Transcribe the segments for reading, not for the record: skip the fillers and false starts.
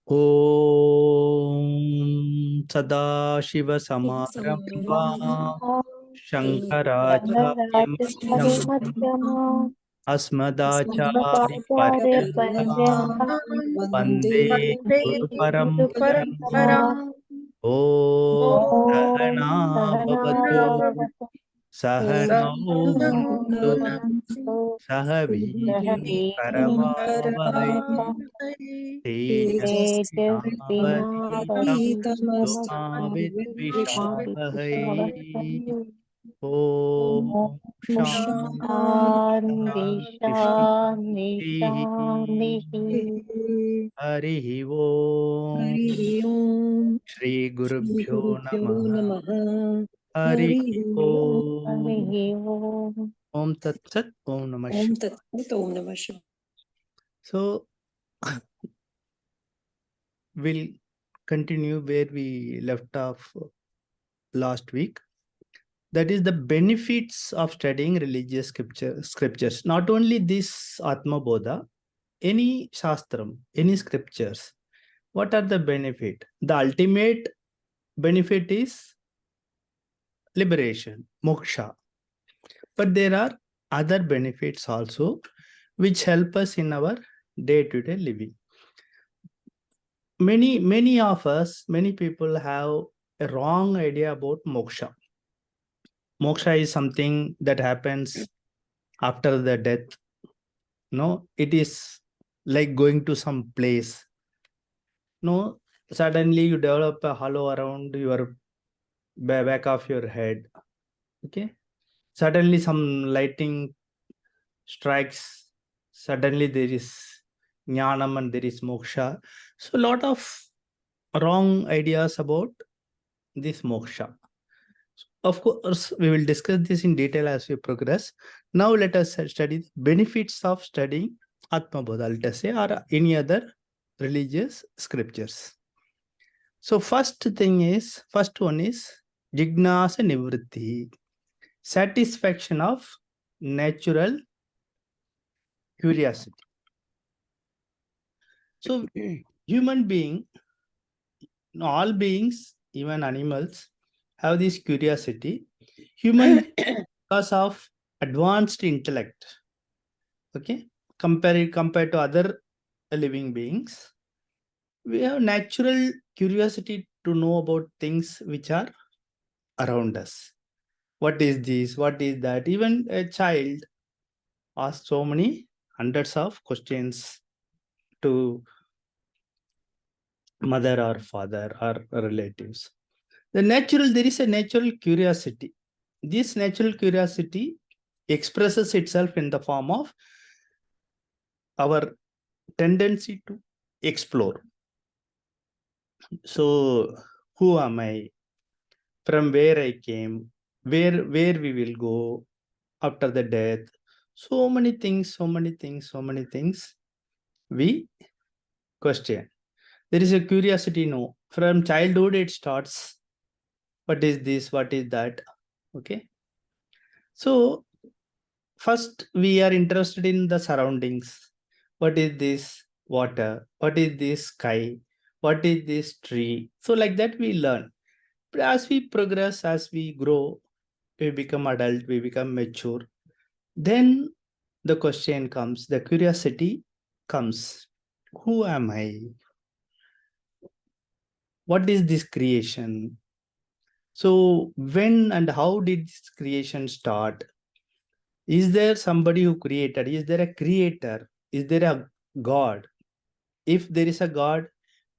Om Sadashiva Samarambha Shankaracharya Madhyamam Asmadacharya Paryantam Vande Guru Paramparam. Om Sahana Bhavatu Sahana Bhunaktu Sahaviri Karavavai Tejasvinavidvishavahai. Om Shanti Shanti. Harihi Om. Shri Gurubhyo Namaha. Harihi Om. Om Tat Sat. Om Namah Shivaya. So we'll continue where we left off last week. That is the benefits of studying religious scriptures. Not only this Atma Bodha, any Shastram, any scriptures. What are the benefit? The ultimate benefit is liberation, moksha. But there are other benefits also which help us in our day-to-day living. Many of us, many people have a wrong idea about moksha. Moksha is something that happens after the death. No, it is like going to some place. No, suddenly you develop a hollow around your back of your head. Okay, suddenly some lighting strikes. Suddenly there is jnanam and there is moksha. So a lot of wrong ideas about this moksha. Of course, we will discuss this in detail as we progress. Now let us study the benefits of studying Atma Bodha, let us say, or any other religious scriptures. So first one is Jignasa Nivritti, satisfaction of natural curiosity. So human being, all beings, even animals, have this curiosity. Human because of advanced intellect, okay, compared to other living beings, we have natural curiosity to know about things which are around us. What is this? What is that? Even a child asks so many hundreds of questions to mother or father or relatives. There is a natural curiosity. This natural curiosity expresses itself in the form of our tendency to explore. So, who am I? From where I came? Where we will go after the death? So many things we question. There is a curiosity, no. From childhood it starts. What is this? What is that? Okay. So first we are interested in the surroundings. What is this water? What is this sky? What is this tree? So like that we learn. But as we progress, as we grow, we become adult, we become mature. Then the question comes, the curiosity comes. Who am I? What is this creation? So when and how did this creation start? Is there somebody who created? Is there a creator? Is there a God? If there is a God,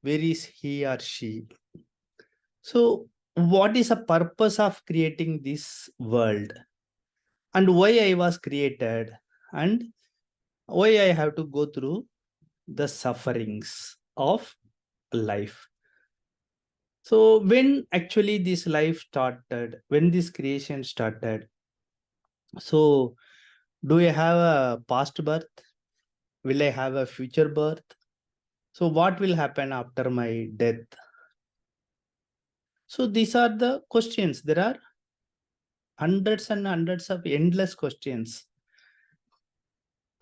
where is he or she? So what is the purpose of creating this world? And why I was created? And why I have to go through the sufferings of life? So when actually this life started, when this creation started, so do I have a past birth? Will I have a future birth? So what will happen after my death? So these are the questions. There are hundreds and hundreds of endless questions.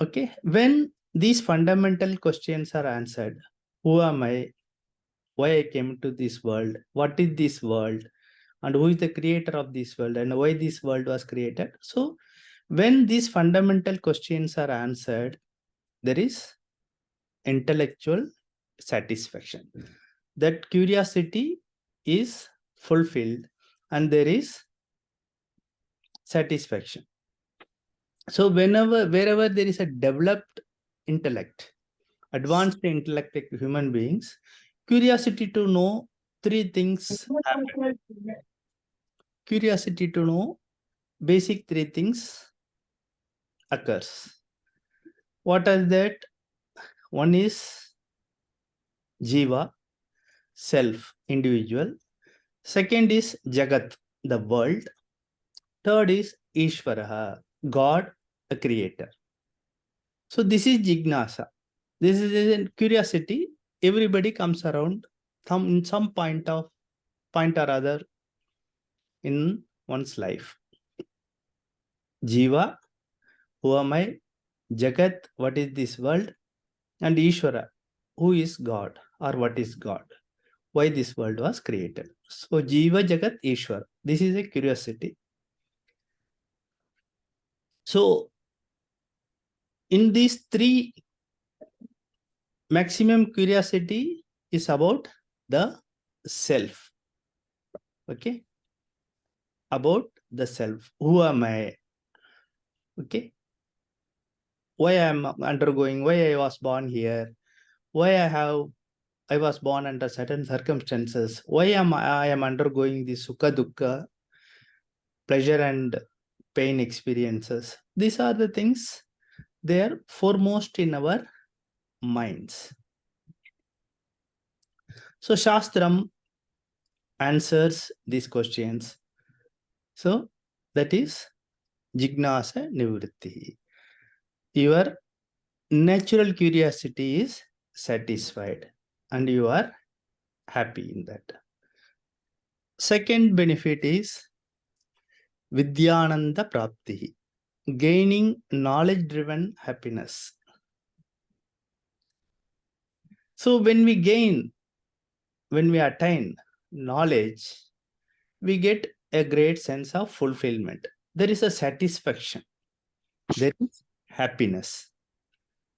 Okay, when these fundamental questions are answered, who am I? Why I came to this world? What is this world? And who is the creator of this world? And why this world was created? So, when these fundamental questions are answered, there is intellectual satisfaction. That curiosity is fulfilled and there is satisfaction. So, wherever there is a developed intellect, advanced intellect like human beings, curiosity to know three things happen. Curiosity to know basic three things occurs. What are that? One is jiva, self, individual. Second is jagat, the world. Third is ishvaraha, God, a creator. So this is jignasa. This is a curiosity. Everybody comes around in some point or other in one's life. Jiva, who am I? Jagat, what is this world? And Ishvara, who is God or what is God? Why this world was created? So Jiva, Jagat, Ishvara. This is a curiosity. So in these three, maximum curiosity is about the self. Okay, about the self. Who am I? Okay, why I am undergoing? Why I was born here? Why I was born under certain circumstances. Why am I am undergoing the sukha dukkha, pleasure and pain experiences? These are the things they are foremost in our minds. So Shastram answers these questions. So that is Jignasa Nivritti. Your natural curiosity is satisfied and you are happy in that. Second benefit is Vidyananda Prapti, gaining knowledge driven happiness. So when we attain knowledge, we get a great sense of fulfillment. There is a satisfaction. There is happiness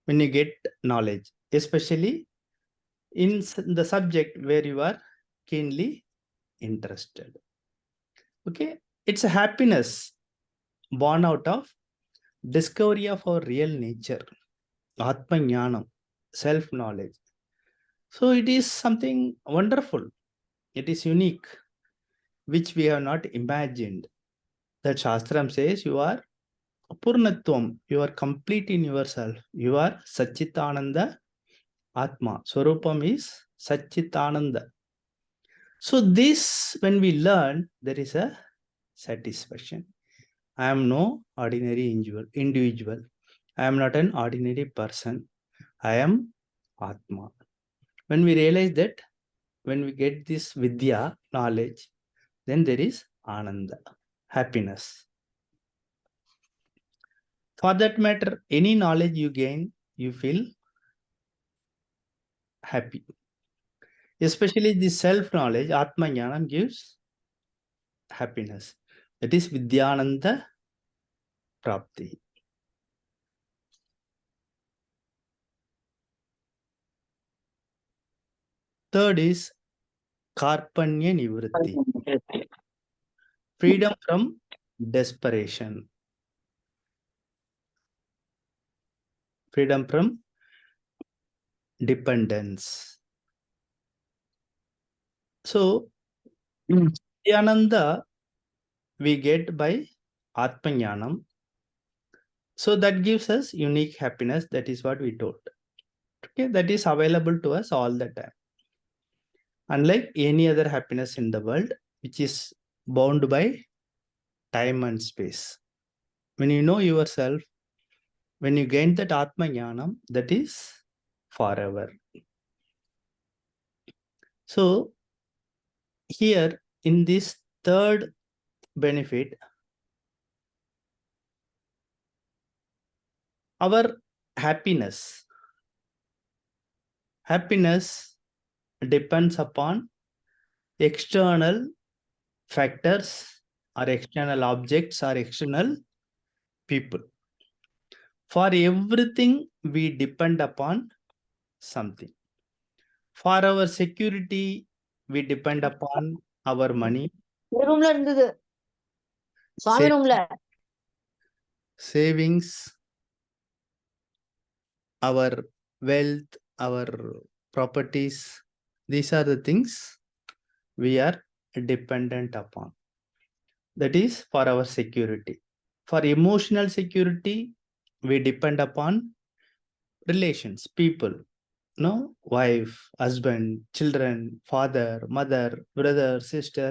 when you get knowledge, especially in the subject where you are keenly interested. Okay, it's a happiness born out of discovery of our real nature, Atma Jnanam, self knowledge. So it is something wonderful. It is unique, which we have not imagined. That Shastram says you are Purnatvam, you are complete in yourself. You are Satchitananda Atma. Swarupam is Satchitananda. So this, when we learn, there is a satisfaction. I am no ordinary individual. I am not an ordinary person. I am Atma. When we realize that, when we get this Vidya, knowledge, then there is Ananda, happiness. For that matter, any knowledge you gain, you feel happy. Especially the self-knowledge, Atma Jnanam gives happiness. That is Vidyananda Prapti. Third is Karpanya Nivritti. Freedom from desperation. Freedom from dependence. So, Vidyananda we get by Atma Jnanam. So that gives us unique happiness. That is what we told. Okay, that is available to us all the time. Unlike any other happiness in the world, which is bound by time and space. When you know yourself, when you gain that Atma Jnanam, that is forever. So here in this third benefit, our happiness. Happiness depends upon external factors or external objects or external people. For everything, we depend upon something. For our security, we depend upon our money, ரூம்ல இருந்தது சுவாமி ரூம்ல savings, our wealth, our properties. These are the things we are dependent upon. That is for our security. For emotional security, we depend upon relations, people, no, wife, husband, children, father, mother, brother, sister.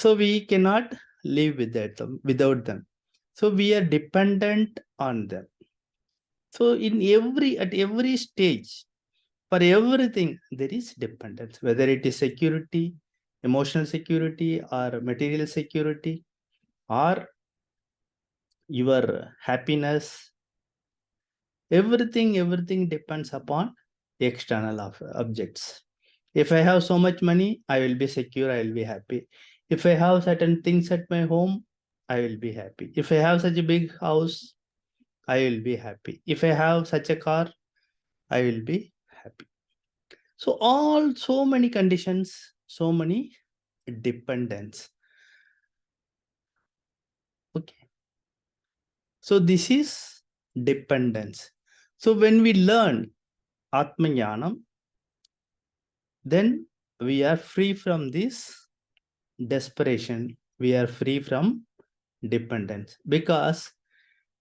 So we cannot live without them. So we are dependent on them. So at every stage, for everything, there is dependence, whether it is security, emotional security, or material security, or your happiness. Everything depends upon external objects. If I have so much money, I will be secure, I will be happy. If I have certain things at my home, I will be happy. If I have such a big house, I will be happy. If I have such a car, I will be happy. So so many conditions, so many dependence. Okay. So this is dependence. So when we learn Atma Jnanam, then we are free from this desperation. We are free from dependence, because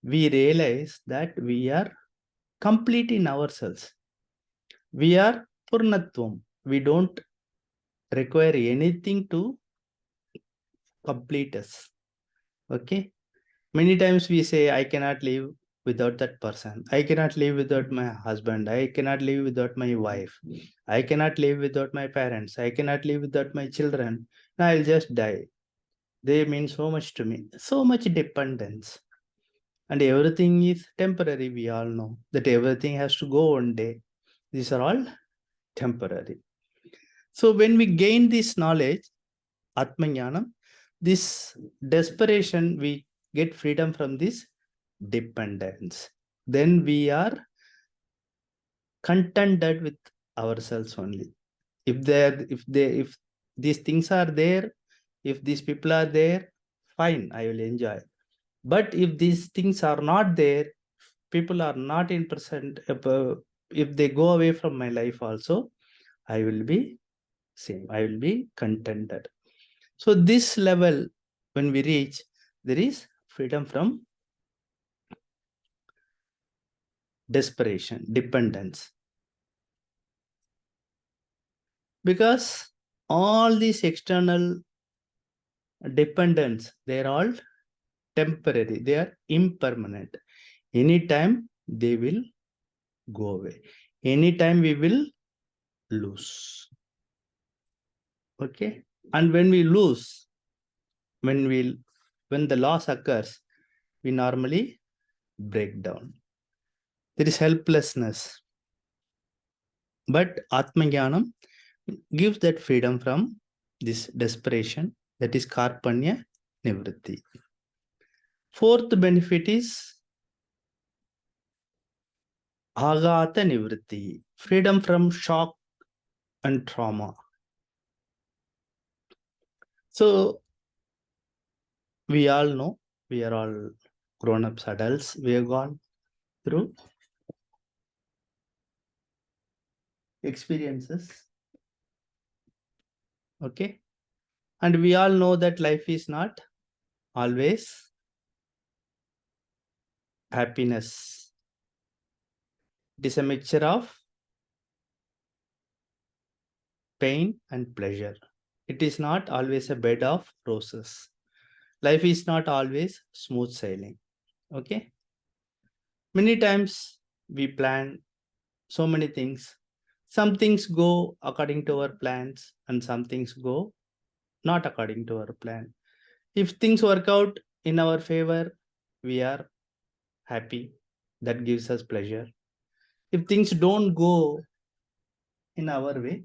we realize that we are complete in ourselves. We are Purnatvam. We don't require anything to complete us. Okay. Many times we say, I cannot live without that person. I cannot live without my husband. I cannot live without my wife. I cannot live without my parents. I cannot live without my children. I'll just die. They mean so much to me. So much dependence. And everything is temporary. We all know that everything has to go one day. These are all temporary. So when we gain this knowledge, Atma Jnanam, this desperation, we get freedom from this dependence. Then we are contented with ourselves only. If these things are there, if these people are there, fine, I will enjoy. But if these things are not there, people are not in present, if they go away from my life also, I will be same, I will be contented. So this level, when we reach, there is freedom from desperation, dependence. Because all these external dependence, they are all temporary, they are impermanent. Anytime they will go away. Anytime we will lose. Okay. And when we lose, when the loss occurs, we normally break down. There is helplessness. But Atma Jnanam gives that freedom from this desperation, that is Karpanya Nivritti. Fourth benefit is Aghata Nivritti, freedom from shock and trauma. So we all know, we are all grown-ups, adults, we have gone through experiences. Okay. And we all know that life is not always happiness. It is a mixture of pain and pleasure. It is not always a bed of roses. Life is not always smooth sailing. Okay. Many times we plan so many things. Some things go according to our plans, and some things go not according to our plan. If things work out in our favor, we are happy. that gives us pleasure. If things don't go in our way,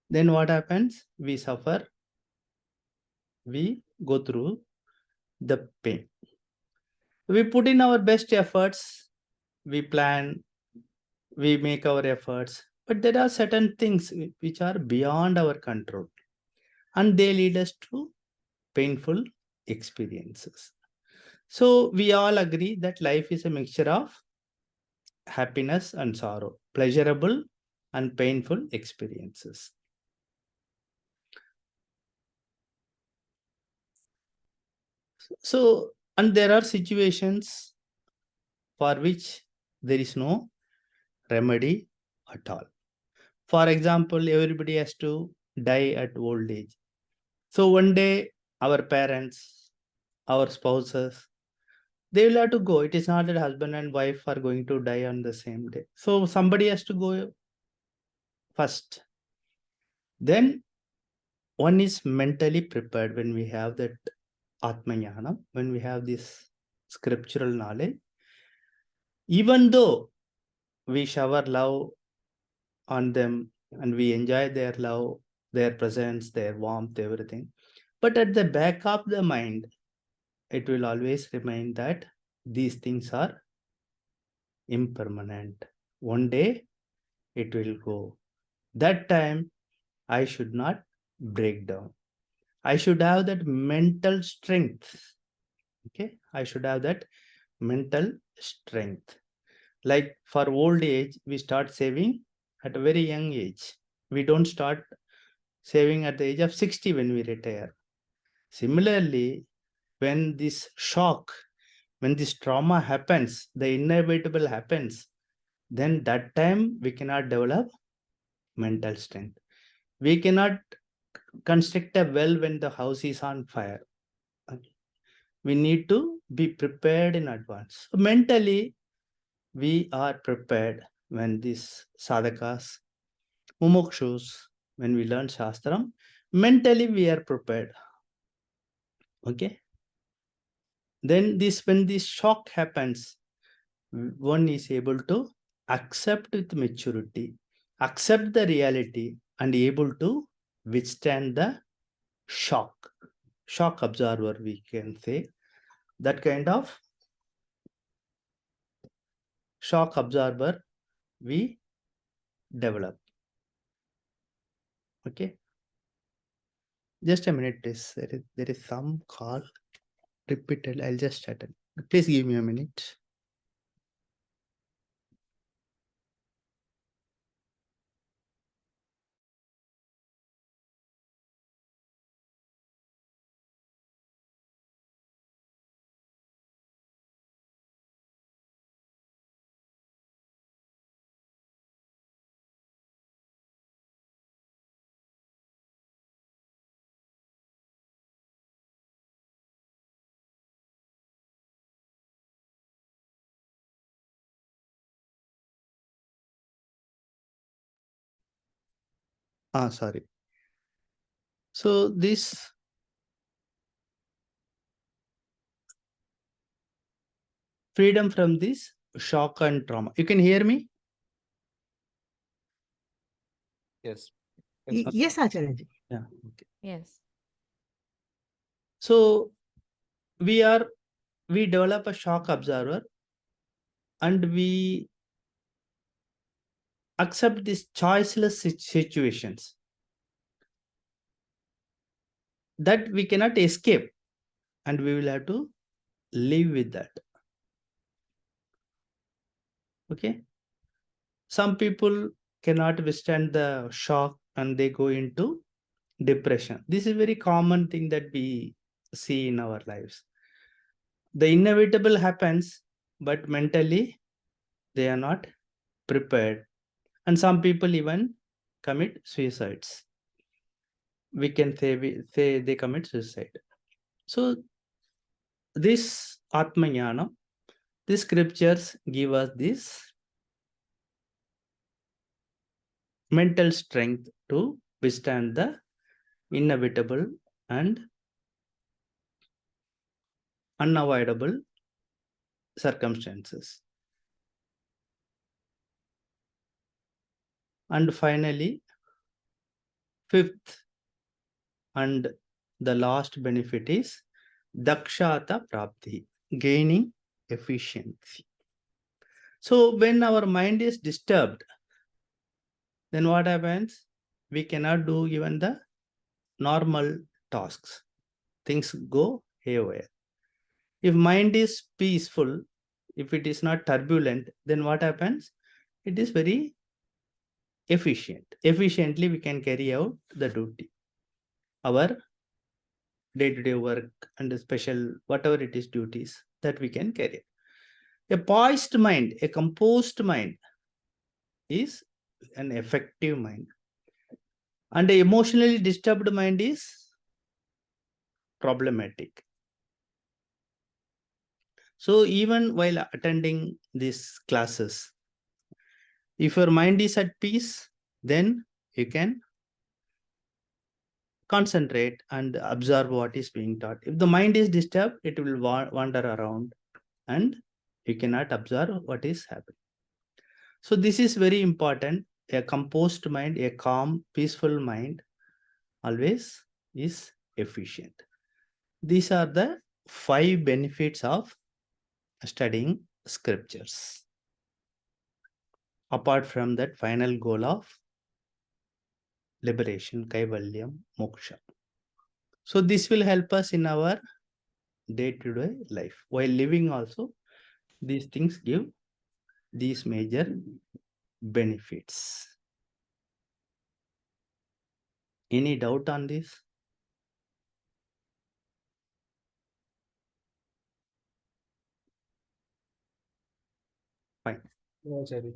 then what happens? We suffer, we go through the pain. We put in our best efforts, we plan, we make our efforts, but there are certain things which are beyond our control, and they lead us to painful experiences. So we all agree that life is a mixture of happiness and sorrow, pleasurable and painful experiences. So, and there are situations for which there is no remedy at all. For example, everybody has to die at old age. So one day, our parents, our spouses, they will have to go. It is not that husband and wife are going to die on the same day. So somebody has to go first. Then one is mentally prepared when we have that Atma Jnana, when we have this scriptural knowledge. Even though we shower love on them and we enjoy their love, their presence, their warmth, everything, but at the back of the mind, it will always remain that these things are impermanent. One day it will go. That time I should not break down. I should have that mental strength. Okay, I should have that mental strength. Like for old age, we start saving at a very young age. We don't start saving at the age of 60 when we retire. Similarly, when this shock, when this trauma happens, the inevitable happens, then that time we cannot develop mental strength. We cannot construct a well when the house is on fire. We need to be prepared in advance. So mentally, we are prepared when these sadhakas, mumukshus, when we learn Shastram, mentally we are prepared. Okay. Then when this shock happens, one is able to accept with maturity, accept the reality, and able to withstand the shock. Shock absorber, we can say. That kind of shock absorber we develop. Okay. Just a minute, please. There is some call repeated. I'll just attend. Please give me a minute. Sorry. So this freedom from this shock and trauma. You can hear me? Yes. Yes, Acharya. Yeah. Okay. Yes. So we develop a shock absorber and we accept these choiceless situations that we cannot escape, and we will have to live with that. Okay. Some people cannot withstand the shock and they go into depression. This is a very common thing that we see in our lives. The inevitable happens, but mentally they are not prepared. And some people even commit suicides. We can say they commit suicide. So this Atma Jnana, these scriptures give us this mental strength to withstand the inevitable and unavoidable circumstances. And finally, fifth and the last benefit is dakshata prapti, gaining efficiency. So when our mind is disturbed, then what happens? We cannot do even the normal tasks. Things go haywire. If mind is peaceful, if it is not turbulent, then what happens? It is very efficient. Efficiently, we can carry out the duty, our day-to-day work and special whatever it is duties that we can carry. A poised mind, a composed mind is an effective mind. And an emotionally disturbed mind is problematic. So even while attending these classes, if your mind is at peace, then you can concentrate and observe what is being taught. If the mind is disturbed, it will wander around and you cannot observe what is happening. So this is very important. A composed mind, a calm, peaceful mind always is efficient. These are the 5 benefits of studying scriptures. Apart from that final goal of liberation, kaivalyam, moksha. So this will help us in our day-to-day life. While living also, these things give these major benefits. Any doubt on this? Fine. No, Jerry.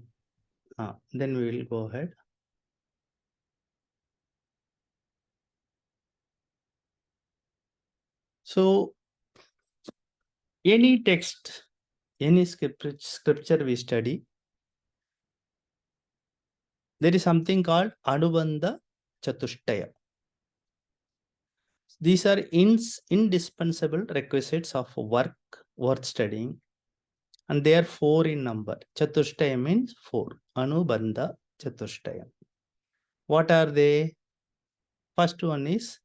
Then we will go ahead. So any text, any scripture we study, there is something called Anubandha Chatushtaya. These are indispensable requisites of work worth studying, and they are 4 in number. Chatushtaya means 4. Anubandha Chatushtaya. What are they? First one is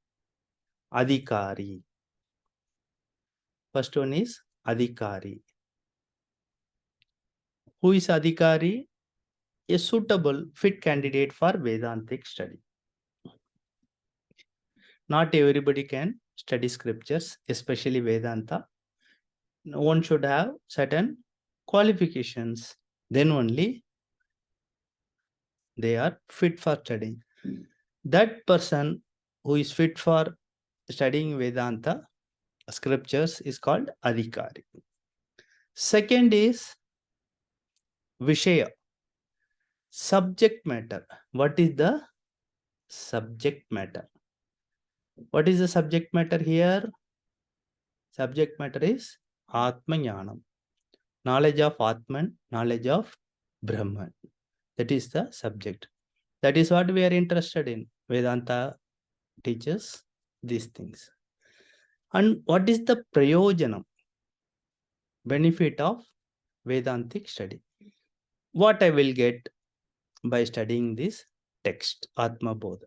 Adhikari. First one is Adhikari. Who is Adhikari? A suitable, fit candidate for Vedantic study. Not everybody can study scriptures, especially Vedanta. One should have certain qualifications. Then only they are fit for studying. That person who is fit for studying Vedanta scriptures is called Adhikari. Second is Vishaya, subject matter. What is the subject matter? What is the subject matter here? Subject matter is Atma Jnanam, knowledge of Atman, knowledge of Brahman. That is the subject. That is what we are interested in. Vedanta teaches these things. And what is the prayojanam, benefit of Vedantic study? What I will get by studying this text, Atma Bodha?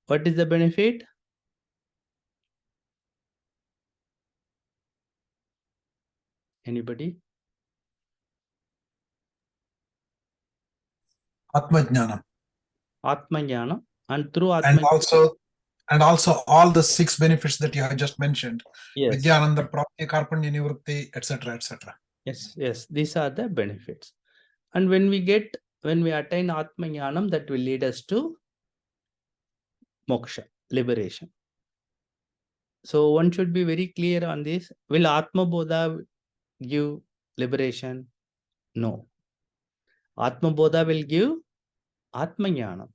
What is the benefit? Anybody? Atma Jnanam. Atma Jnana. And through And Atma also all the 6 benefits that you have just mentioned. Yes. Vidyananda, Prapti, Karpanya Nivritti, etc., etc. Yes. These are the benefits. And when we attain Atma Jnanam, that will lead us to moksha, liberation. So one should be very clear on this. Will Atma Bodha give liberation? No. Atma Bodha will give Atma Jnanam,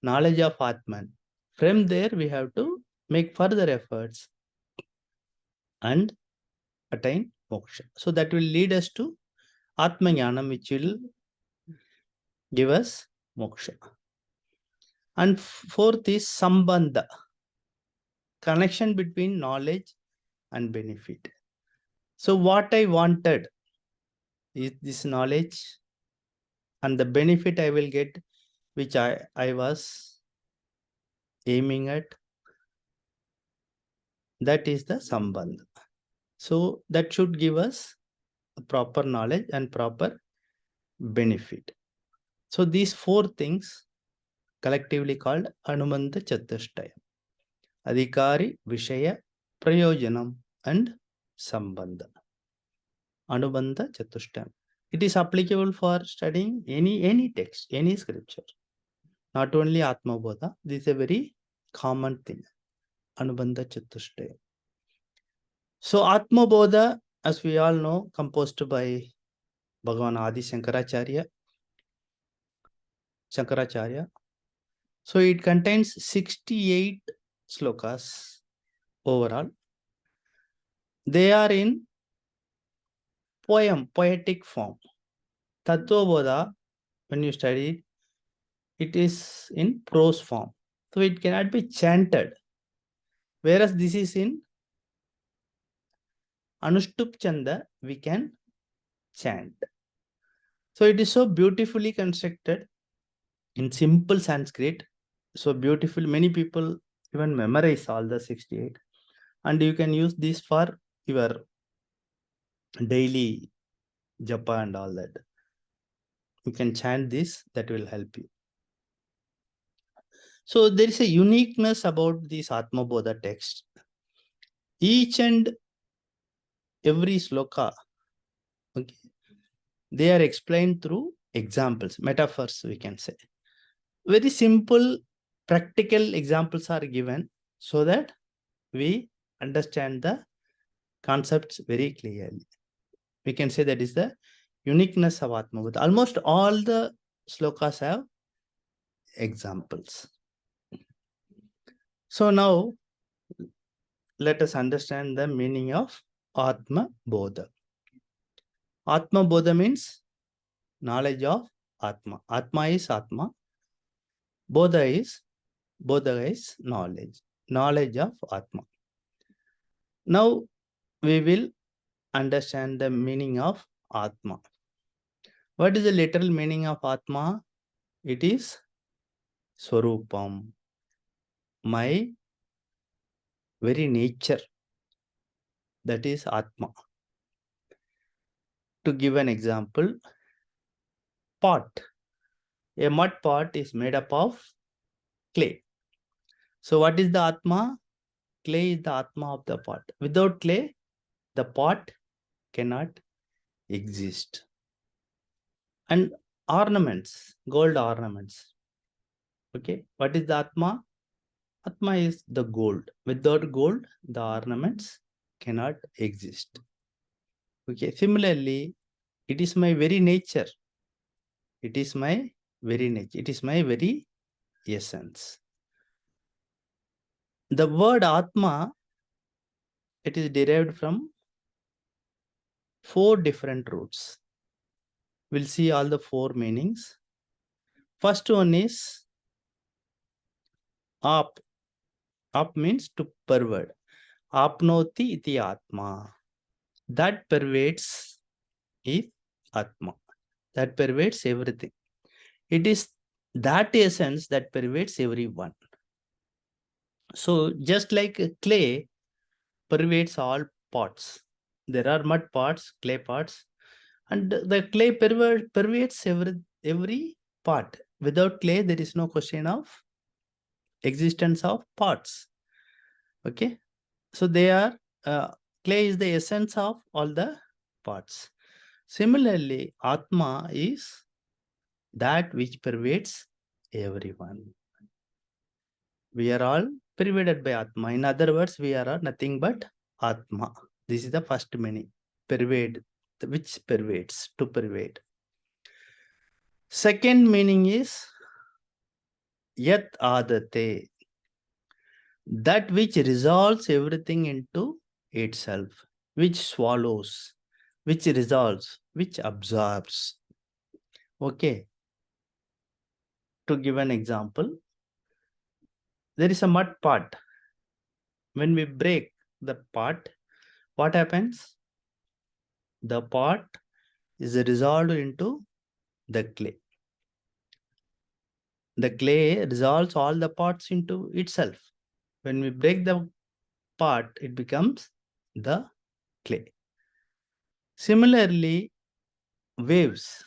knowledge of Atman. From there, we have to make further efforts and attain moksha. So that will lead us to Atma Jnanam, which will give us moksha. And fourth is Sambandha, connection between knowledge and benefit. So what I wanted is this knowledge and the benefit I will get, which I was aiming at, that is the sambandha. So that should give us a proper knowledge and proper benefit. So these four things collectively called Anumanda Chatushtaya: Adhikari, Vishaya, Prayojanam, and Sambandha. Anubandha Chatushtayam. It is applicable for studying any text, any scripture. Not only Atma Bodha, this is a very common thing. Anubandha Chatushtaya. So Atma Bodha, as we all know, composed by Bhagavan Adi Shankaracharya. So it contains 68 slokas overall. They are in poetic form. Tattva Bodha, when you study it is in prose form. So it cannot be chanted. Whereas this is in Anushtup Chanda, we can chant. So it is so beautifully constructed in simple Sanskrit. So beautiful. Many people even memorize all the 68. And you can use this for your daily japa and all that. You can chant this, that will help you. So there is a uniqueness about this Atma Bodha text. Each and every sloka, okay, they are explained through examples, metaphors, we can say. Very simple, practical examples are given so that we understand the concepts very clearly. We can say that is the uniqueness of Atma Bodha. Almost all the slokas have examples. So now, let us understand the meaning of Atma Bodha. Atma Bodha means knowledge of Atma. Atma is Atma. Bodha is knowledge. Knowledge of Atma. Now we will understand the meaning of Atma. What is the literal meaning of Atma? It is Swarupam, my very nature. That is Atma. To give an example, pot. A mud pot is made up of clay. So what is the Atma? Clay is the Atma of the pot. Without clay, the pot cannot exist. And ornaments, gold ornaments. Okay, what is the Atma? Atma is the gold. Without gold, the ornaments cannot exist. Okay, similarly, it is my very nature. It is my very nature. It is my very essence. The word Atma, it is derived from 4 different roots. We'll see all the 4 meanings. First one is Ap. Ap means to pervade. Apnoti iti Atma. That pervades is Atma. That pervades everything. It is that essence that pervades everyone. So just like clay pervades all pots. There are mud pots, clay pots, and the clay pervades every pot. Without clay, there is no question of existence of pots. Okay, so they are clay is the essence of all the pots. Similarly, Atma is that which pervades everyone. We are all pervaded by Atma. In other words, we are nothing but Atma. This is the first meaning. Pervade, which pervades, to pervade. Second meaning is Yat Adate. That which resolves everything into itself, which swallows, which resolves, which absorbs. Okay. To give an example, there is a mud pot. When we break the pot, what happens? The pot is resolved into the clay. the clay resolves all the parts into itself. When we break the part, it becomes the clay. Similarly, waves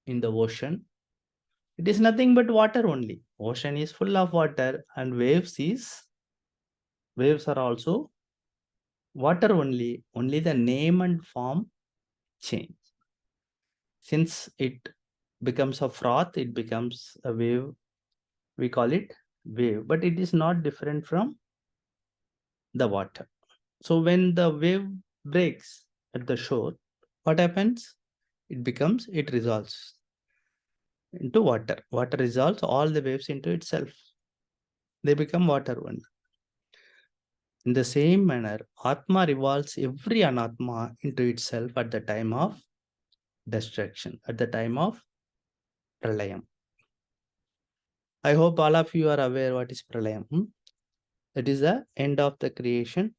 in the ocean, it is nothing but water only. Ocean is full of water, and waves are also water only. Only the name and form change. Since it becomes a froth, it becomes a wave. We call it wave, but it is not different from the water. So when the wave breaks at the shore, what happens? It resolves into water. Water resolves all the waves into itself. They become water only. In the same manner, Atma revolves every anatma into itself at the time of destruction, at the time of pralayam. I hope all of you are aware what is pralayam. That is the end of the creation.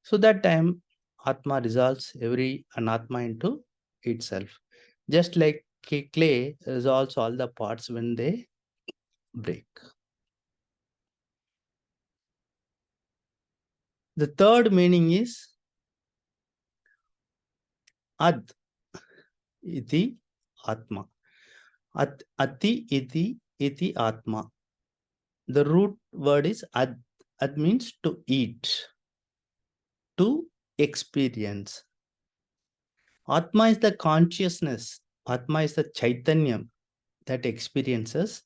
So that time, Atma resolves every anatma into itself. Just like clay resolves all the parts when they break. The third meaning is Ad iti Atma. Ati iti Atma. The root word is Ad. Ad means to eat, to experience. Atma is the consciousness. Atma is the Chaitanyam that experiences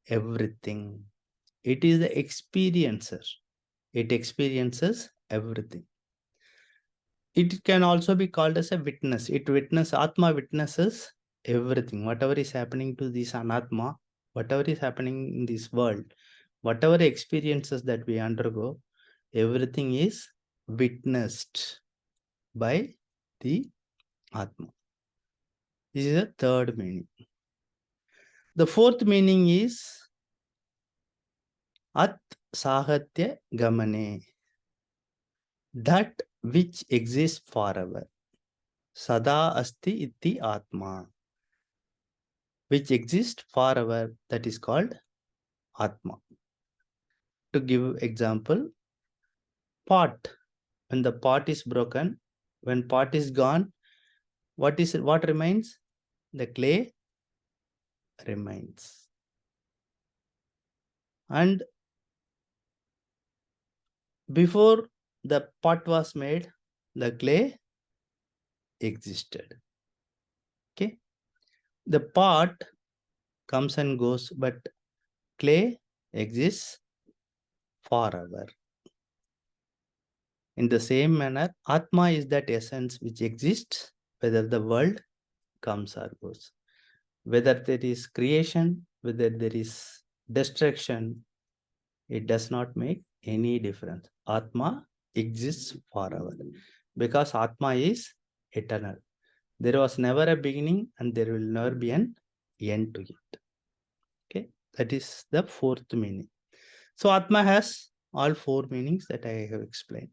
everything. It is the experiencer. It experiences everything. It can also be called as a witness. Atma witnesses everything. Whatever is happening to this anatma, whatever is happening in this world, whatever experiences that we undergo, everything is witnessed by the Atma. This is the third meaning. The fourth meaning is At Sahatya Gamane. That which exists forever. Sada asti iti Atma. Which exists forever, that is called Atma. To give example, pot. When the pot is broken, when pot is gone, what remains? The clay remains. And before the pot was made, the clay existed. Okay. The pot comes and goes, but clay exists forever. In the same manner, Atma is that essence which exists whether the world comes or goes. Whether there is creation, whether there is destruction, it does not make any difference. Atma exists forever because Atma is eternal. There was never a beginning and there will never be an end to it. Okay, that is the fourth meaning. So Atma has all four meanings that I have explained.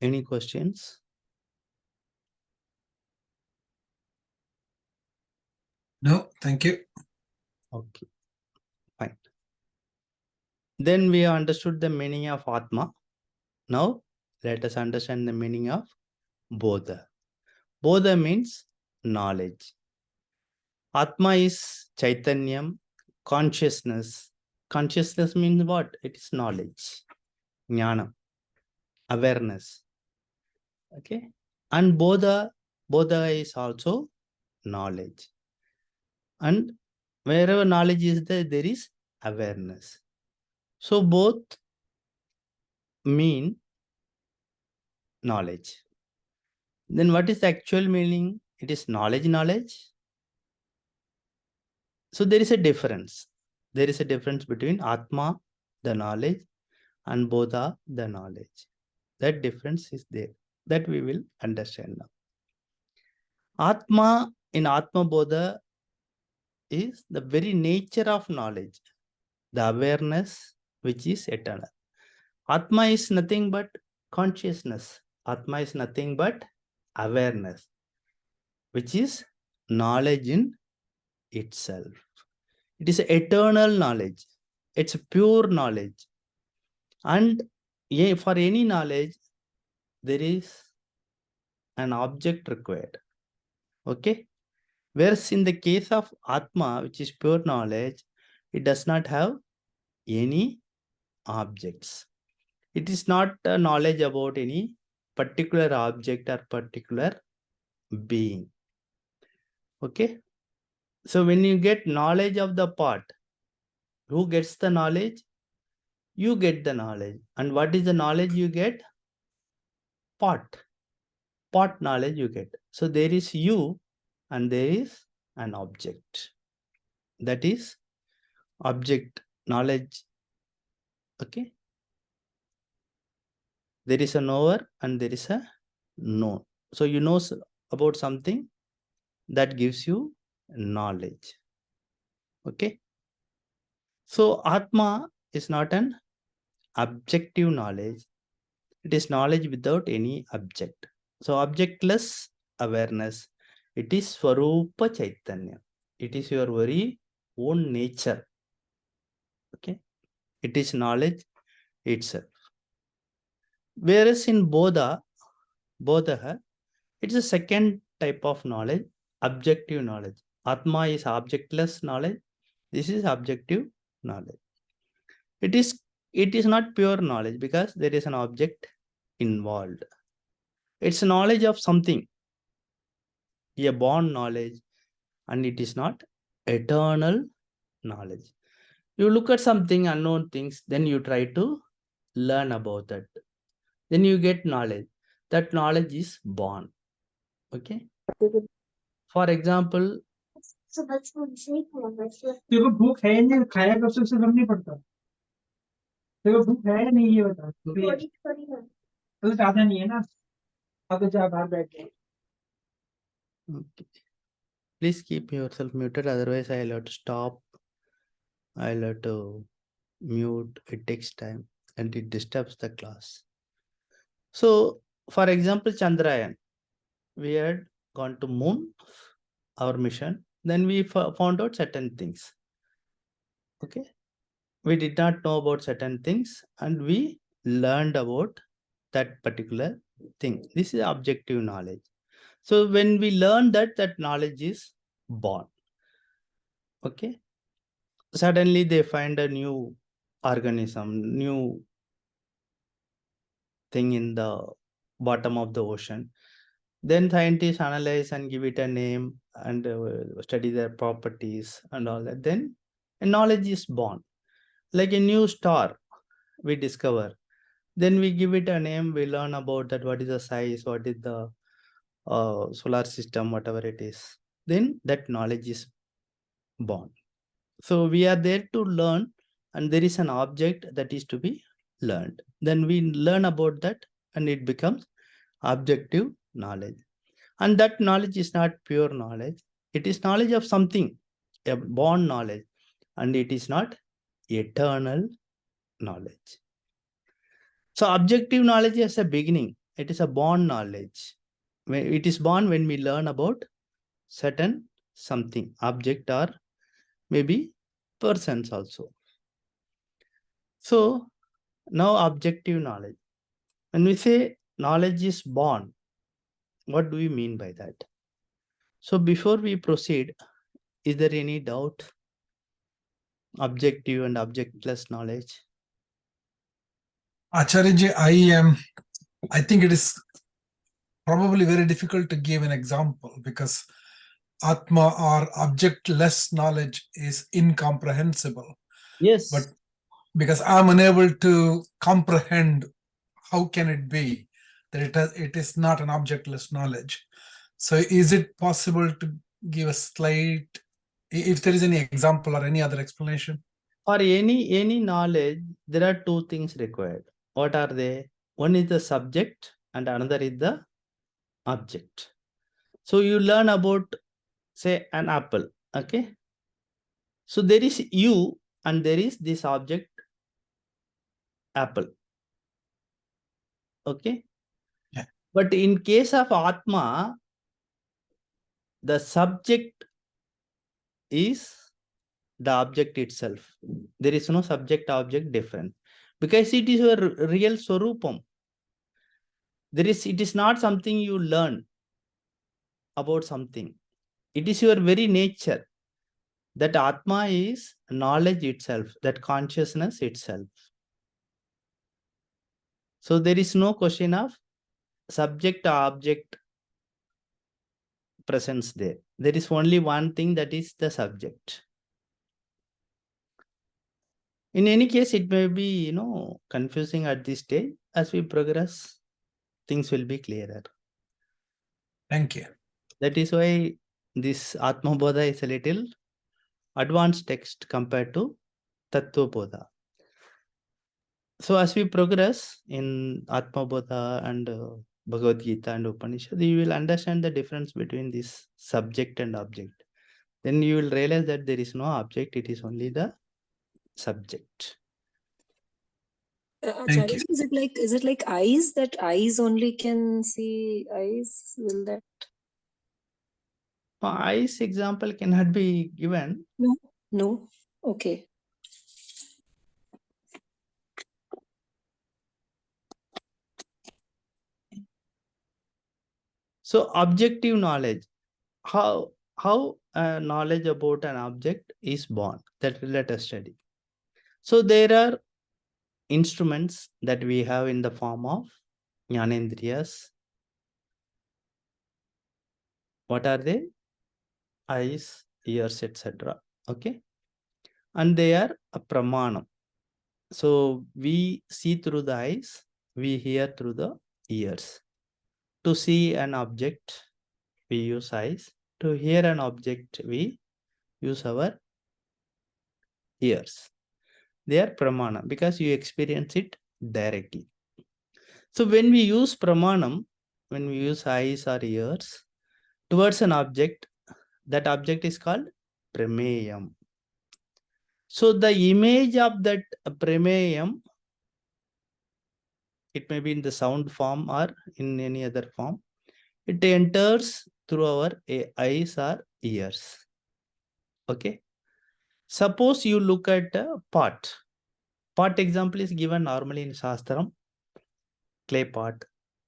Any questions? No, thank you. Okay, fine. Then we have understood the meaning of Atma. Now let us understand the meaning of Bodha. Bodha means knowledge. Atma is Chaitanyam, consciousness. Consciousness means what? It is knowledge, jnana, awareness. Okay. And Bodha is also knowledge. And wherever knowledge is there, there is awareness. So both mean knowledge. Then what is the actual meaning? It is knowledge. So there is a difference. There is a difference between Atma, the knowledge, and Bodha, the knowledge. That difference is there. That we will understand now. Atma in Atma Bodha is the very nature of knowledge, the awareness which is eternal. Atma is nothing but consciousness. Atma is nothing but awareness, which is knowledge in itself. It is eternal knowledge. It's pure knowledge. And for any knowledge, there is an object required. Okay. Whereas in the case of Atma, which is pure knowledge, it does not have any objects. It is not a knowledge about any particular object or particular being. Okay. So when you get knowledge of the part, who gets the knowledge? You get the knowledge. And what is the knowledge you get? Part. Part knowledge you get. So there is you and there is an object. That is object knowledge. Okay. There is a knower and there is a known. So you know about something that gives you knowledge. Okay. So Atma is not an objective knowledge. It is knowledge without any object. So objectless awareness. It is Swarupa Chaitanya. It is your very own nature. Okay. It is knowledge itself. Whereas in Bodha, it's a second type of knowledge, objective knowledge. Atma is objectless knowledge. This is objective knowledge. It is not pure knowledge because there is an object involved. It's knowledge of something, a born knowledge, and it is not eternal knowledge. You look at something, unknown things, then you try to learn about that. Then you get knowledge. That knowledge is born. Okay. For example, तेरे को भूख है या नहीं खाया कब से उसे फर्क नहीं पड़ता तेरे को भूख है या नहीं ये बता तो ज्यादा नहीं है ना अब तो जा बाहर बैठ के okay. Please keep yourself muted, otherwise I'll have to stop. I'll have to mute. It takes time and it disturbs the class. So, for example, Chandrayaan, we had gone to moon, our mission. Then we found out certain things. Okay. We did not know about certain things and we learned about that particular thing. This is objective knowledge. So when we learn that, that knowledge is born. Okay. Suddenly they find a new organism, new thing in the bottom of the ocean. Then scientists analyze and give it a name and study their properties and all that. Then a knowledge is born. Like a new star we discover. Then we give it a name, we learn about that, what is the size, what is the solar system, whatever it is. Then that knowledge is born. So we are there to learn and there is an object that is to be learned. Then we learn about that and it becomes objective knowledge. And that knowledge is not pure knowledge. It is knowledge of something, a born knowledge, and it is not eternal knowledge. So objective knowledge has a beginning. It is a born knowledge. It is born when we learn about certain something, object or maybe persons also. So now objective knowledge. When we say knowledge is born, what do we mean by that? So before we proceed, is there any doubt? Objective and objectless knowledge? Acharya, I think it is probably very difficult to give an example because Atma or objectless knowledge is incomprehensible. Yes. But because I'm unable to comprehend how can it be that it is not an objectless knowledge. So is it possible to give a slight, if there is any example or any other explanation? For any knowledge, there are two things required. What are they? One is the subject and another is the object. So you learn about, say, an apple. Okay. So there is you and there is this object, apple. Okay. Yeah. But in case of Atma, the subject is the object itself. There is no subject object difference because it is your real Swarupam. It is not something you learn about something. It is your very nature. That Atma is knowledge itself, that consciousness itself. So there is no question of subject object presence there. There is only one thing, that is the subject. In any case, it may be, confusing at this stage. As we progress, things will be clearer. Thank you. That is why this Atma Bodha is a little advanced text compared to Tattva Bodha. So as we progress in Atma Bodha and Bhagavad Gita and Upanishad, you will understand the difference between this subject and object. Then you will realize that there is no object, it is only the subject. Thank you. Acharya, is it like eyes, that eyes only can see eyes? Will that? Eyes example cannot be given. No. Okay. So objective knowledge, how knowledge about an object is born, that let us study. So there are instruments that we have in the form of Jnanendriyas. What are they? Eyes, ears, etc. Okay. And they are a pramanam. So we see through the eyes, we hear through the ears. To see an object, we use eyes. To hear an object, we use our ears. They are pramana because you experience it directly. So when we use pramanam, when we use eyes or ears towards an object, that object is called prameyam. So the image of that prameyam, it may be in the sound form or in any other form, it enters through our eyes or ears. Okay. Suppose you look at a pot. Pot example is given normally in Shastram, clay pot.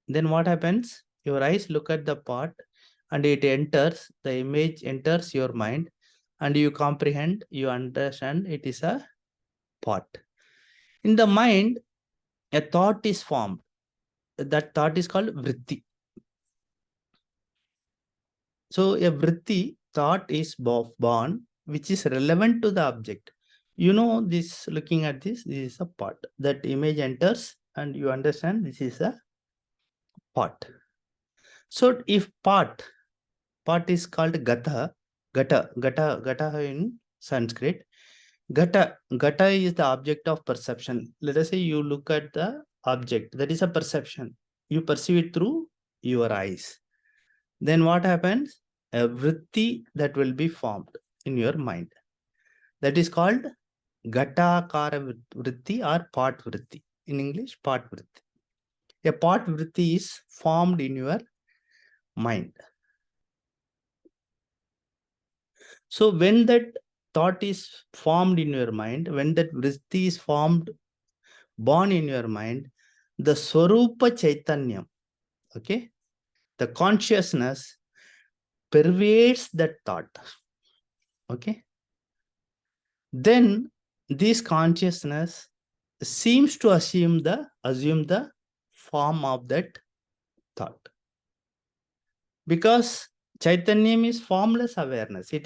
Then what happens? Your eyes look at the pot and it enters, the image enters your mind and you comprehend, you understand it is a pot. In the mind, a thought is formed. That thought is called vritti. So a vritti, thought is born, which is relevant to the object. This, looking at this is a pot. That image enters and you understand this is a pot. So if pot is called gata in Sanskrit. Gata is the object of perception. Let us say you look at the object, that is a perception. You perceive it through your eyes. Then what happens? A vritti that will be formed in your mind. That is called Gatakara vritti or pot vritti. In English, pot vritti. A pot vritti is formed in your mind. So when that thought is formed in your mind, when that vritti is formed, born in your mind, the Swarupa Chaitanyam, okay, the consciousness pervades that thought. Okay. Then this consciousness seems to assume the form of that thought. Because Chaitanyam is formless awareness. It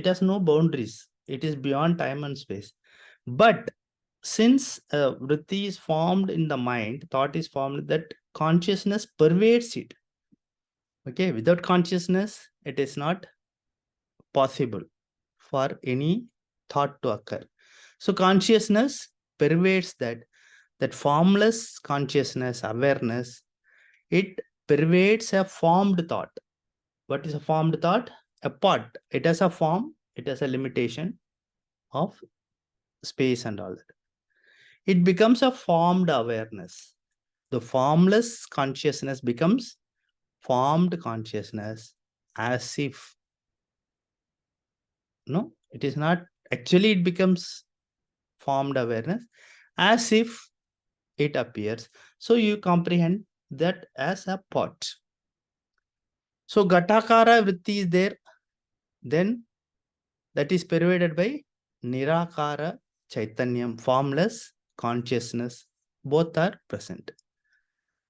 has no boundaries. It is beyond time and space. But since vritti is formed in the mind, thought is formed, that consciousness pervades it. Okay, without consciousness, it is not possible for any thought to occur. So consciousness pervades that formless consciousness, awareness, it pervades a formed thought. What is a formed thought? A pot. It has a form, it has a limitation of space and all that. It becomes a formed awareness. the formless consciousness becomes formed consciousness, as if, no, it is not, actually it becomes formed awareness, as if it appears. So you comprehend that as a pot. So Ghatakara vritti is there, then that is pervaded by Nirakara Chaitanyam, formless consciousness. Both are present.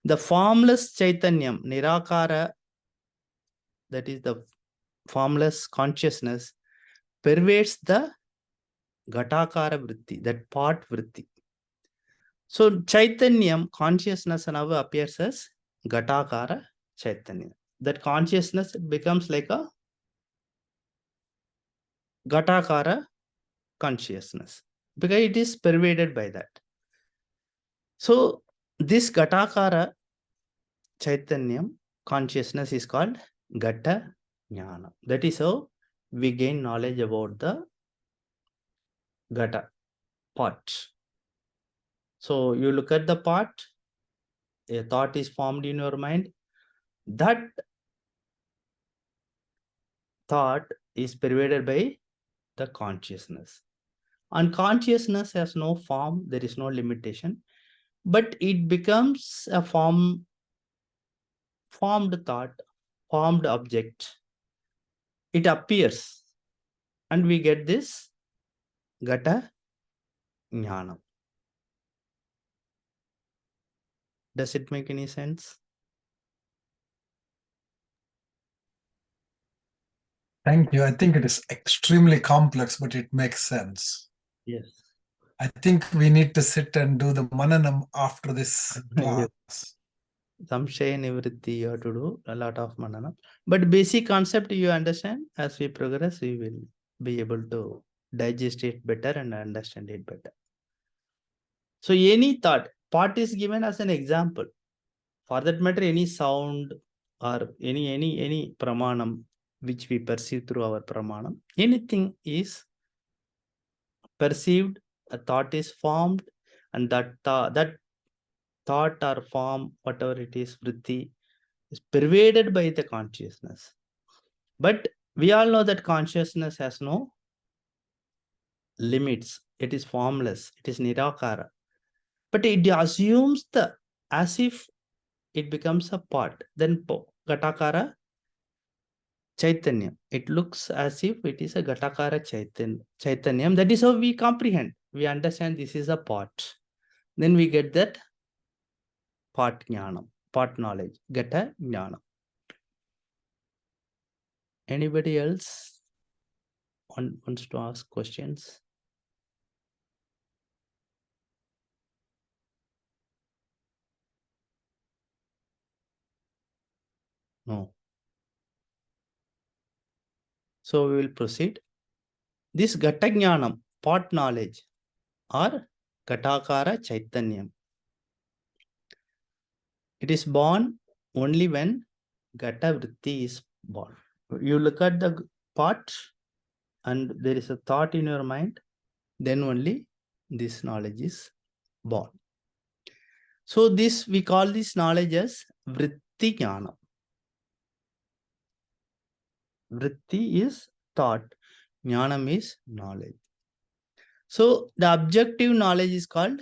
The formless Chaitanyam, Nirakara, that is the formless consciousness, pervades the Ghatakara vritti, that pot vritti. So Chaitanyam, consciousness now appears as Ghatakara Chaitanya. That consciousness becomes like a Ghatakara consciousness because it is pervaded by that. So this Ghatakara Chaitanyam consciousness is called Gata Jnana. That is how we gain knowledge about the Gata pot. So you look at the pot, a thought is formed in your mind. That thought is pervaded by the consciousness. And consciousness has no form, there is no limitation, but it becomes a formed thought, formed object. It appears, and we get this Gata Jnana. Does it make any sense? Thank you. I think it is extremely complex, but it makes sense. Yes. I think we need to sit and do the mananam after this class. Samshaya nivritti you have to do a lot of manana. But basic concept you understand. As we progress, we will be able to digest it better and understand it better. So any thought, pot is given as an example. For that matter, any sound or any pramanam which we perceive through our pramanam, anything is perceived, a thought is formed, and that thought or form, whatever it is, vritti, is pervaded by the consciousness. But we all know that consciousness has no limits. It is formless. It is nirakara. But it assumes as if it becomes a pot. Then Ghatakara Chaitanyam. It looks as if it is a Ghatakara Chaitanyam. That is how we comprehend. We understand this is a pot. Then we get that pot jnanam, pot knowledge, Gata jnanam. Anybody else wants to ask questions? No. So we will proceed. This Gata jnanam, pot knowledge, or Ghatakara Chaitanyam, it is born only when Gata vritti is born. You look at the pot and there is a thought in your mind, then only this knowledge is born. So this, we call this knowledge as vritti jnana. Vritti is thought, jnanam is knowledge. So the objective knowledge is called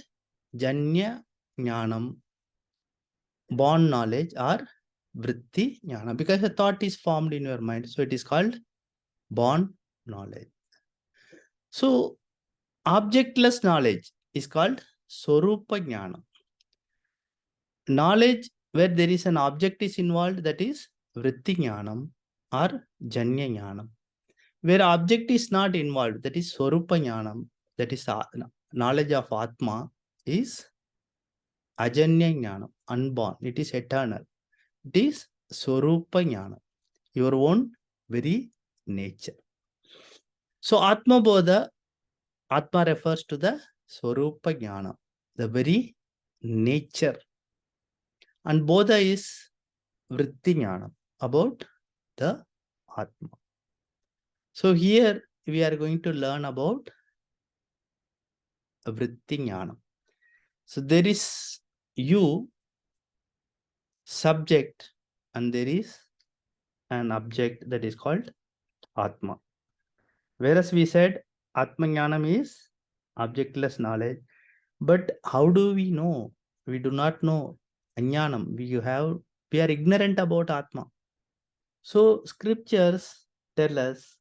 janya jnanam, born knowledge, or vritti jnana, because a thought is formed in your mind. So it is called born knowledge. So objectless knowledge is called Swarupa Jnana. Knowledge where there is an object is involved, that is Vritti Jnanam or Janya Jnanam. Where object is not involved, that is Swarupa Jnanam, that is knowledge of Atma, is Ajanya Jnanam, unborn. It is eternal. It is Swarupa Jnanam, your own very nature. So Atma Bodha, Atma refers to the Swarupa Jnana, the very nature. And Bodha is Vritti Jnana, about the Atma. So here we are going to learn about Vritti Jnana. So there is you subject and there is an object that is called Atma. Whereas we said Atma Jnanam is objectless knowledge. But how do we know? We do not know. Ajnanam. We are ignorant about Atma. So scriptures tell us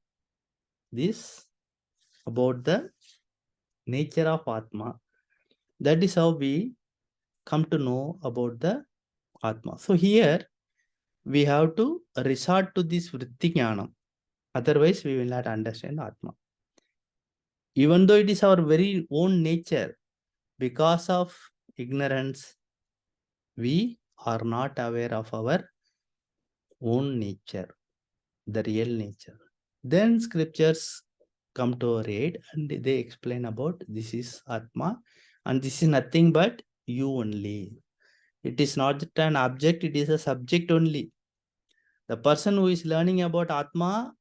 this about the nature of Atma. That is how we come to know about the Atma. So here we have to resort to this Vritti Jnanam. Otherwise, we will not understand Atma. Even though it is our very own nature, because of ignorance, we are not aware of our own nature, the real nature. Then scriptures come to our aid and they explain about this is Atma and this is nothing but you only. It is not an object, it is a subject only. The person who is learning about Atma,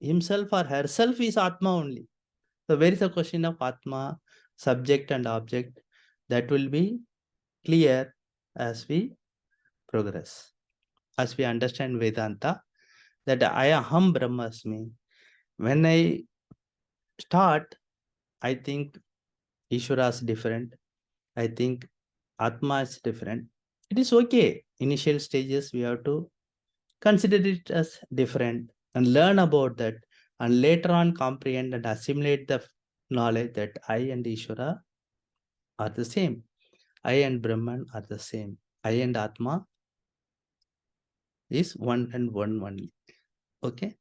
himself or herself is Atma only. So where is the question of Atma, subject and object? That will be clear as we progress. As we understand Vedanta, that I aham brahmasmi. When I start, I think Ishvara is different. I think Atma is different. It is okay. Initial stages, we have to consider it as different and learn about that and later on comprehend and assimilate the knowledge that I and Ishvara are the same. I and Brahman are the same. I and Atma is one and one only. Okay.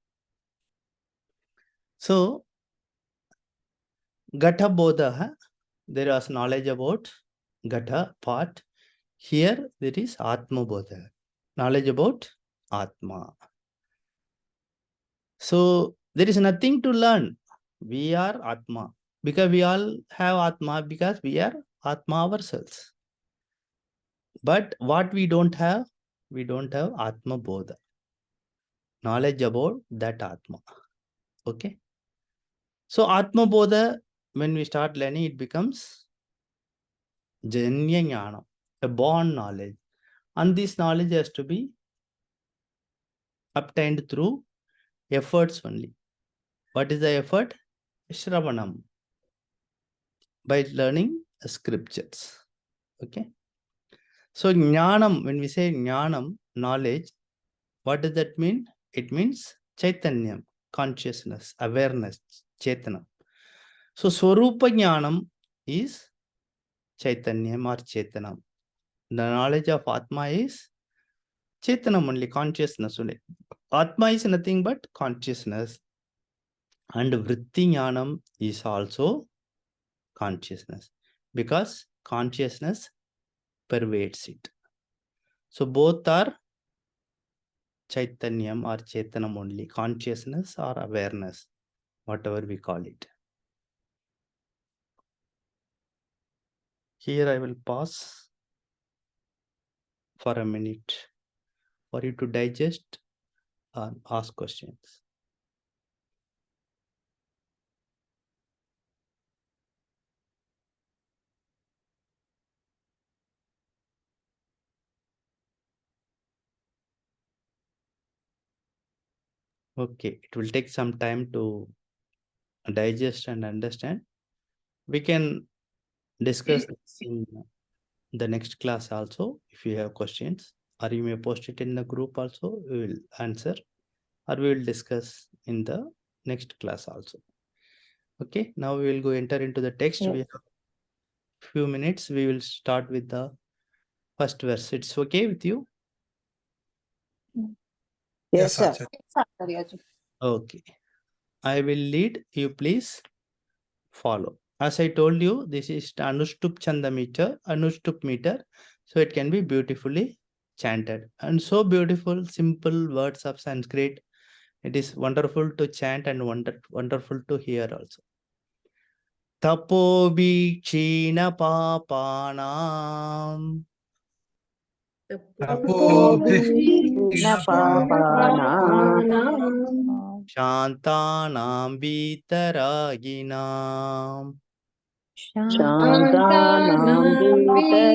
So, Gatha Bodha, there was knowledge about Gatha part. Here there is Atma Bodha, knowledge about Atma. So there is nothing to learn. We are Atma because we all have Atma because we are Atma ourselves. But what we don't have Atma Bodha, knowledge about that Atma. Okay. So Atma Bodha, when we start learning, it becomes Janya Jnana, a born knowledge. And this knowledge has to be obtained through efforts only. What is the effort? Shravanam. By learning scriptures. Okay. So Jnanam, when we say Jnanam, knowledge, what does that mean? It means Chaitanyam, consciousness, awareness, Chaitana. So Swarupa Jnanam is Chaitanyam or Chetanam. The knowledge of Atma is Chetanam only, consciousness only. Atma is nothing but consciousness. And Vritti Jnanam is also consciousness because consciousness pervades it. So both are Chaitanyam or Chetanam only, consciousness or awareness, whatever we call it. Here I will pause for a minute for you to digest and ask questions. Okay, it will take some time to digest and understand. We can discuss this in the next class also if you have questions, or you may post it in the group also, we will answer, or we will discuss in the next class also. Okay, now we will go enter into the text. Yeah. We have few minutes. We will start with the first verse. It's okay with you? Yes, sir. Okay. I will lead, you please follow. As I told you, this is Anushtup Chanda meter, Anushtup meter. So it can be beautifully chanted. And so beautiful, simple words of Sanskrit. It is wonderful to chant and wonderful to hear also. Tapo China Papanam Shantanam Vitaraginam Shantanam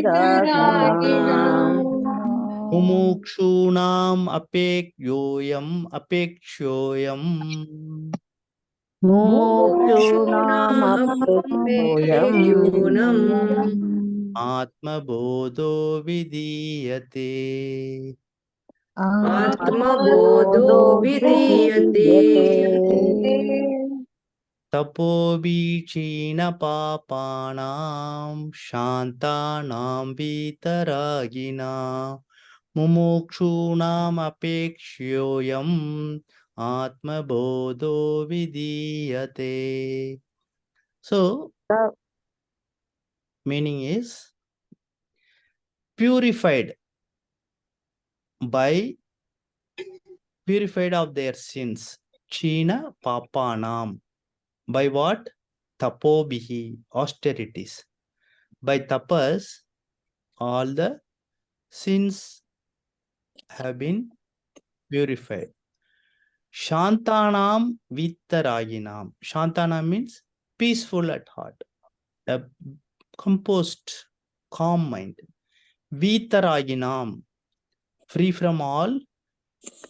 Vitaraginam Mumukshunam apekshyoyam. Mukshunam Atma Bodho Vidiyate. Atma Bodho Vidiyate. Tapobhichina papanam shantanam vitaragina mumukshunam apekshyoyam atma bodho vidiyate. So, meaning is purified of their sins. China papanam. By what? Tapobihi, austerities. By tapas, all the sins have been purified. Shantanam vitaraginam. Shantanam means peaceful at heart, a composed, calm mind. Vitaraginam, free from all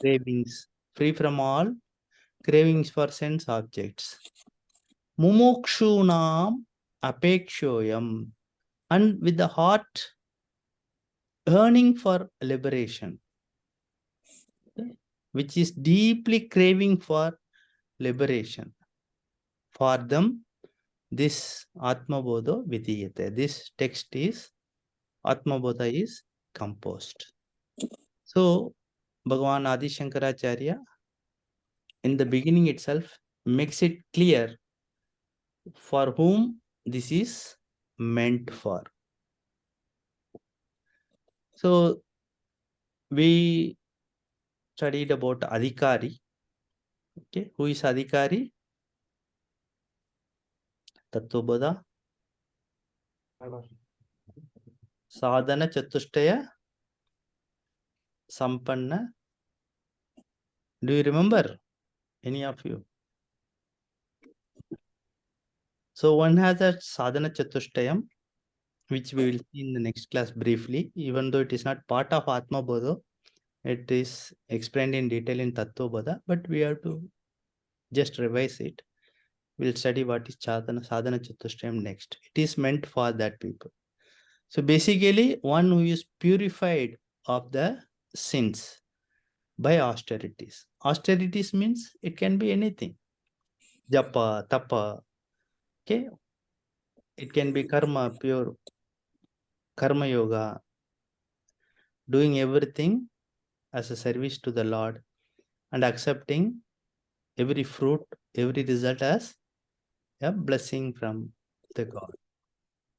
cravings, for sense objects. Mumukshunam apekshoyam, and with the heart yearning for liberation, which is deeply craving for liberation. For them, this Atma Bodha Vidiyate. This text is Atma Bodha is composed. So, Bhagavan Adi Shankaracharya, in the beginning itself, makes it clear for whom this is meant for. So, we studied about Adhikari. Okay, who is Adhikari? Tattva Bodha. Sadhana Chatushtaya Sampanna. Do you remember? Any of you? So one has a Sadhana Chatushtayam, which we will see in the next class briefly, even though it is not part of Atma Bodha. It is explained in detail in Tattva Bodha, but we have to just revise it. We'll study what is Sadhana Chatushtayam next. It is meant for that people. So basically, one who is purified of the sins by austerities. Austerities means it can be anything. Japa, tapa. Okay. It can be karma, pure karma yoga, doing everything as a service to the Lord and accepting every fruit, every result as a blessing from the God.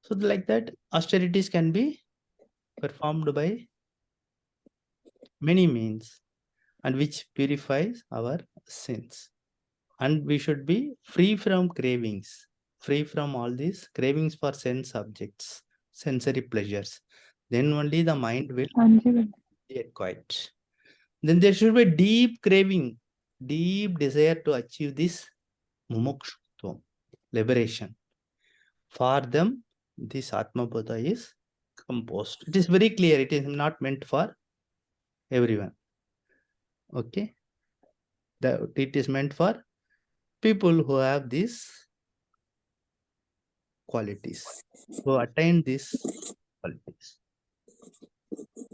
So like that, austerities can be performed by many means, and which purifies our sins. And we should be free from cravings, free from all these cravings for sense objects, sensory pleasures. Then only the mind will get quiet. Then there should be deep craving, deep desire to achieve this mumukshutvam, liberation. For them, this Atma Bodha is composed. It is very clear. It is not meant for everyone. Okay. It is meant for people who have these qualities, who attain these qualities.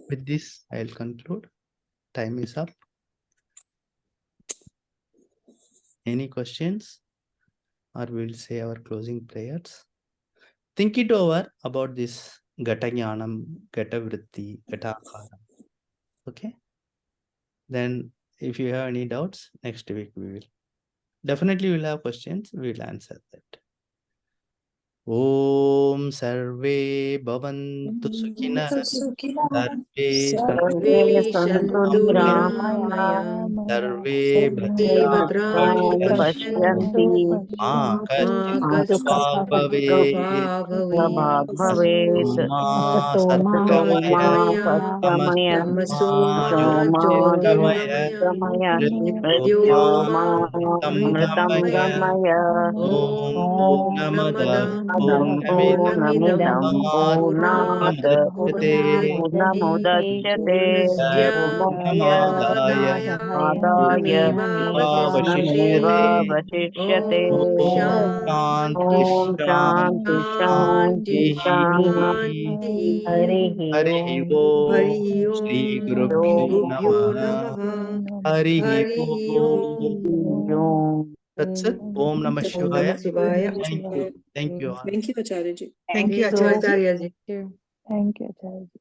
With this, I'll conclude. Time is up. Any questions? Or we'll say our closing prayers. Think it over about this Gata Jnanam, Gata Vritti, Gata Akara. Okay? Then if you have any doubts, next week we will. Definitely we'll have questions. We'll answer that. Om Sarve Bhavantu Sukhina Sarve Sarve Shantu Niramaya सर्वे भद्राणि पश्यन्तु पश्यन्तु मा मा कश्चित् कश्चित् दुःखभाग् भवेत् दुःखभाग् भवेत् मा सत्तमा सत्कमय सत्कमय तमसो मा ज्योतिर्गमय ज्योतिर्गमय मृत्योर्मा मृत्योर्मामृतं गमय ॐ ॐ पूर्णमद पूर्णमिदं पूर्णात् पूर्णमुदच्यते पूर्णमुदच्यते पूर्णस्य आदाय पूर्णमेवावशिष्यते पूर्णमेवावशिष्यते ॐ शान्ति ॐ शान्ति शान्ति शान्तिः शान्ति हरिः हरिः ॐ श्रीगुरुभ्यो नमः हरिः ॐ तत्सत् ॐ नमः शिवाय thank you all Thank you, Acharya ji. Thank you, Acharya ji. Thank you, Acharya.